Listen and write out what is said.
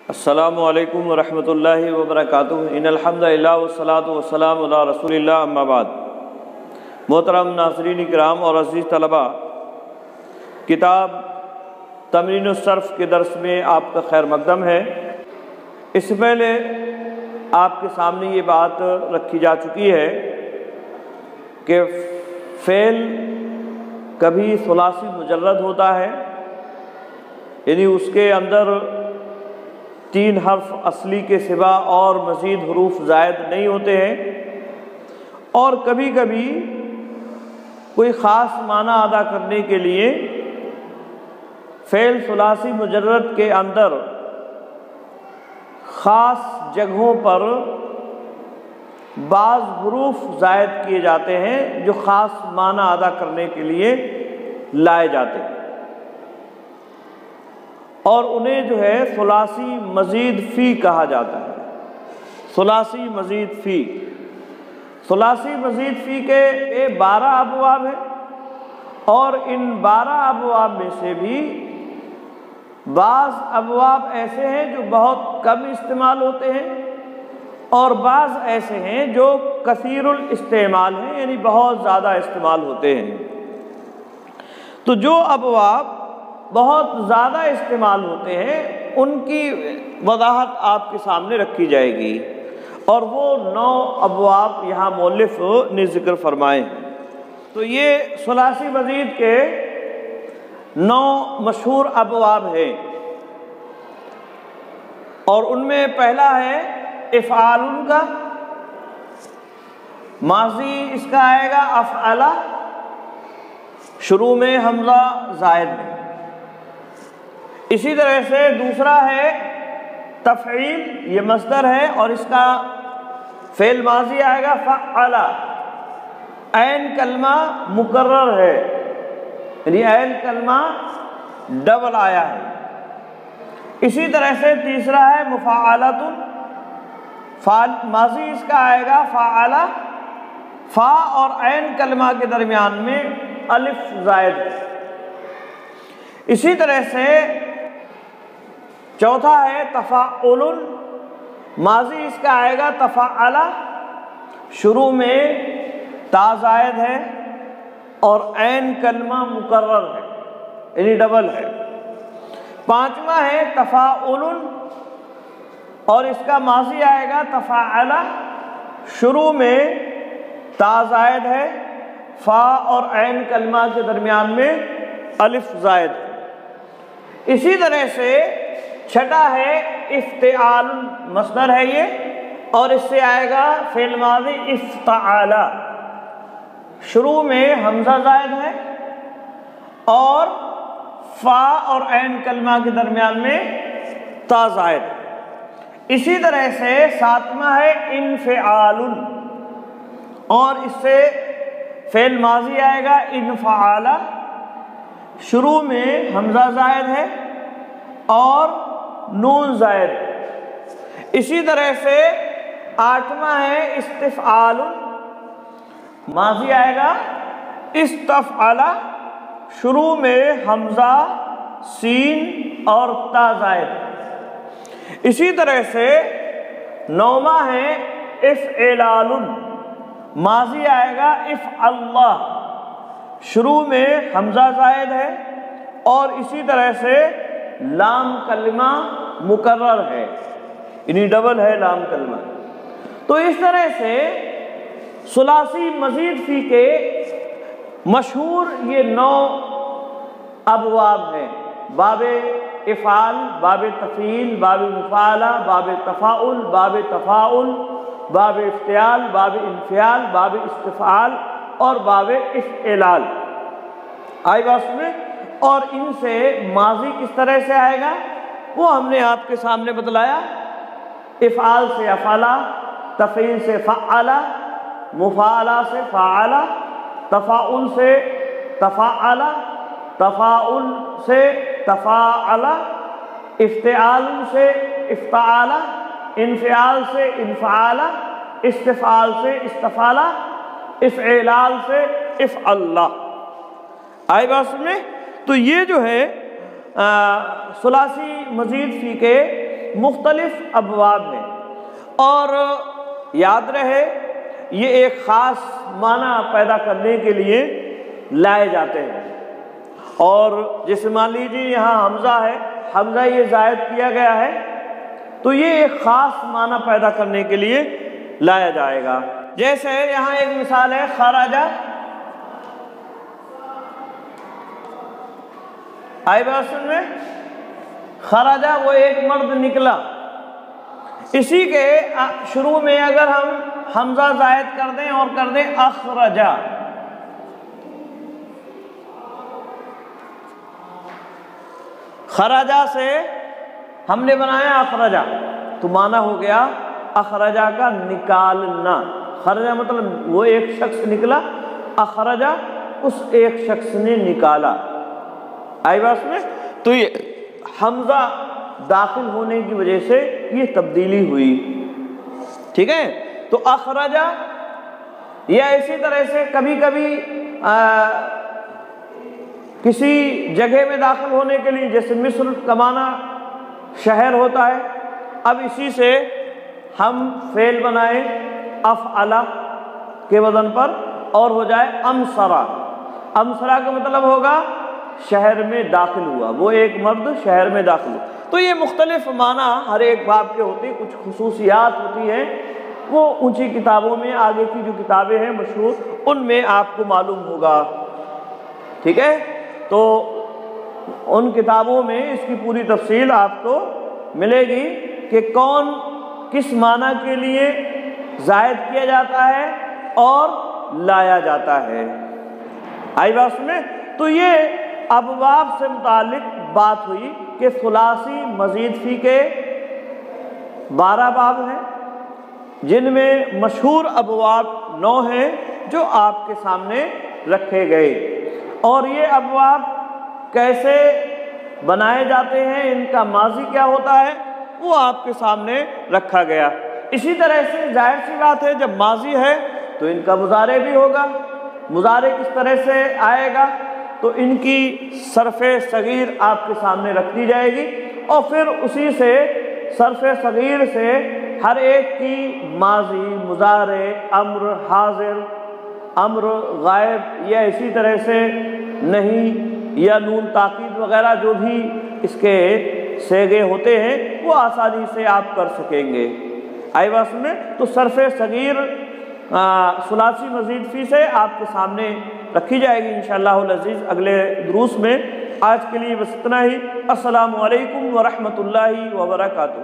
السلام علیکم ورحمۃ اللہ وبرکاتہ۔ ان الحمد للہ والصلاۃ والسلام علی رسول اللہ، اما بعد۔ محترم ناظرین کرام اور عزیز طلبہ، کتاب تمرین الصرف کے درس میں آپ کا خیر مقدم ہے۔ اس سے پہلے آپ کے سامنے یہ بات رکھی جا چکی ہے کہ فعل کبھی ثلاثی مجرد ہوتا ہے، یعنی اس کے اندر 3 حرف اصلی کے سوا اور مزید حروف زائد نہیں ہوتے ہیں، اور کبھی کبھی کوئی خاص معنی ادا کرنے کے لیے فعل ثلاثی مجرد کے اندر خاص جگہوں پر بعض حروف زائد کیے جاتے ہیں جو خاص معنی ادا کرنے کے لیے لائے جاتے ہیں، اور انہیں جو ہے ثلاثی مزید فی کہا جاتا ہے۔ ثلاثی مزید فی، ثلاثی مزید فی کے 12 ابواب ہیں، اور ان 12 ابواب میں سے بھی بعض ابواب ایسے ہیں جو بہت کم استعمال ہوتے ہیں، اور بعض ایسے ہیں جو کثیر الاستعمال ہیں، یعنی بہت زیادہ استعمال ہوتے ہیں۔ تو جو ابواب بہت زیادہ استعمال ہوتے ہیں ان کی وضاحت آپ کے سامنے رکھی جائے گی، اور وہ 9 ابواب یہاں مؤلف نے ذکر فرمائے ہیں۔ تو یہ ثلاثی مزید کے 9 مشہور ابواب ہیں، اور ان میں پہلا ہے افعال کا، ماضی اس کا آئے گا افعلا، شروع میں حمزہ زائد ہے۔ اسی طرح سے دوسرا ہے تفعیل، یہ مصدر ہے اور اس کا فعل ماضی آئے گا فعلا، عین کلمہ مکرر ہے، یعنی عین کلمہ ڈبل آیا ہے۔ اسی طرح سے تیسرا ہے مفاعلۃ، ماضی اس کا آئے گا فعلا، فا اور عین کلمہ کے درمیان میں الف زائد ہے۔ اسی طرح سے چوتھا ہے تفاعل، ماضی اس کا آئے گا تفاعلا، شروع میں تا زائد ہے اور عین کلمہ مکرر ہے، یعنی ڈبل ہے۔ پانچواں ہے تفاعل، اور اس کا ماضی آئے گا تفاعلا، شروع میں تا زائد ہے، فا اور عین کلمہ کے درمیان میں الف زائد ہے۔ اسی طرح سے چھٹا ہے افتعال، مصدر ہے یہ، اور اس سے آئے گا فعل ماضی افتعالا، شروع میں حمزہ زائد ہے اور فا اور عین کلمہ کے درمیان میں تا زائد ہے۔ اسی طرح سے ساتواں ہے انفعال، اور اس سے فعل ماضی آئے گا انفعالا، شروع میں حمزہ زائد ہے اور نون زائد ہے۔ اسی طرح سے آٹھواں ہے استفعال، ماضی آئے گا استفعلا، شروع میں حمزہ سین اور تا زائد ہے۔ اسی طرح سے نوواں ہے افعلال، ماضی آئے گا افعلا، شروع میں حمزہ زائد ہے اور اسی طرح سے لام کلمہ مکرر ہے، یعنی ڈبل ہے لام کلمہ۔ تو اس طرح سے ثلاثی مزید فی کے مشہور یہ 9 ابواب ہیں: باب افعال، باب تفعیل، باب مفاعلہ، باب تفاعل، باب تفاعل، باب افتعال، باب انفعال، باب استفعال اور باب افعلال۔ آئی بات سمجھے؟ اور ان سے ماضی کس طرح سے آئے گا وہ ہم نے آپ کے سامنے بتلایا۔ افعال سے افعلا، تفعیل سے فعلا، مفاعلہ سے فعلا، تفاعل سے تفاعلا، تفاعل سے تفاعلا، افتعال سے افتعالا، انفعال سے انفعالا، استفعال سے استفعالا، افعلال سے افعلا۔ آئی بات سمجھے؟ تو یہ جو ہے ثلاثی مزید فی کے مختلف ابواب ہیں، اور یاد رہے یہ ایک خاص معنی پیدا کرنے کے لیے لائے جاتے ہیں۔ اور جیسے مان لیجیے یہاں حمزہ ہے، حمزہ یہ زائد کیا گیا ہے، تو یہ ایک خاص معنی پیدا کرنے کے لیے لایا جائے گا۔ جیسے یہاں ایک مثال ہے خراجہ، آئی بات سن میں، خراجہ وہ ایک مرد نکلا، اسی کے شروع میں اگر ہم حمزہ زائد کر دیں اور کر دیں اخرجہ، خراجہ سے ہم نے بنایا اخرجہ، تو معنی ہو گیا اخرجہ کا نکالنا۔ خرجہ مطلب وہ ایک شخص نکلا، اخرجہ اس ایک شخص نے نکالا، آئی بات میں۔ تو یہ حمزہ داخل ہونے کی وجہ سے یہ تبدیلی ہوئی، ٹھیک ہے۔ تو اخرجہ، یا اسی طرح سے کبھی کبھی کسی جگہ میں داخل ہونے کے لیے، جیسے مصر کا معنی شہر ہوتا ہے، اب اسی سے ہم فعل بنائے افعلا کے وزن پر اور ہو جائے امسرا۔ امسرا کا مطلب ہوگا شہر میں داخل ہوا، وہ ایک مرد شہر میں داخل ہوا۔ تو یہ مختلف معنی ہر ایک باب کے ہوتے ہیں، کچھ خصوصیات ہوتی ہیں، وہ اونچی کتابوں میں، آگے کی جو کتابیں ہیں مشہور، ان میں آپ کو معلوم ہوگا، ٹھیک ہے۔ تو ان کتابوں میں اس کی پوری تفصیل آپ کو ملے گی کہ کون کس معنی کے لیے زائد کیا جاتا ہے اور لایا جاتا ہے، آئی بات میں۔ تو یہ ابواب سے متعلق بات ہوئی کہ ثلاثی مزید فی کے 12 باب ہیں، جن میں مشہور ابواب 9 ہیں جو آپ کے سامنے رکھے گئے، اور یہ ابواب کیسے بنائے جاتے ہیں، ان کا ماضی کیا ہوتا ہے، وہ آپ کے سامنے رکھا گیا۔ اسی طرح سے ظاہر سی بات ہے جب ماضی ہے تو ان کا مضارع بھی ہوگا، مضارع کس طرح سے آئے گا، تو ان کی صرف صغیر آپ کے سامنے رکھ دی جائے گی، اور پھر اسی سے صرف صغیر سے ہر ایک کی ماضی، مضارع، امر حاضر، امر غائب، یا اسی طرح سے نہیں یا نون تاکید وغیرہ جو بھی اس کے صیغے ہوتے ہیں وہ آسانی سے آپ کر سکیں گے، آئی بات میں۔ تو صرف صغیر ثلاثی مزید فی سے آپ کے سامنے رکھی جائے گی انشاءاللہ العزیز اگلے دروس میں۔ آج کے لیے بس اتنا ہی۔ السلام علیکم ورحمۃ اللہ وبرکاتہ۔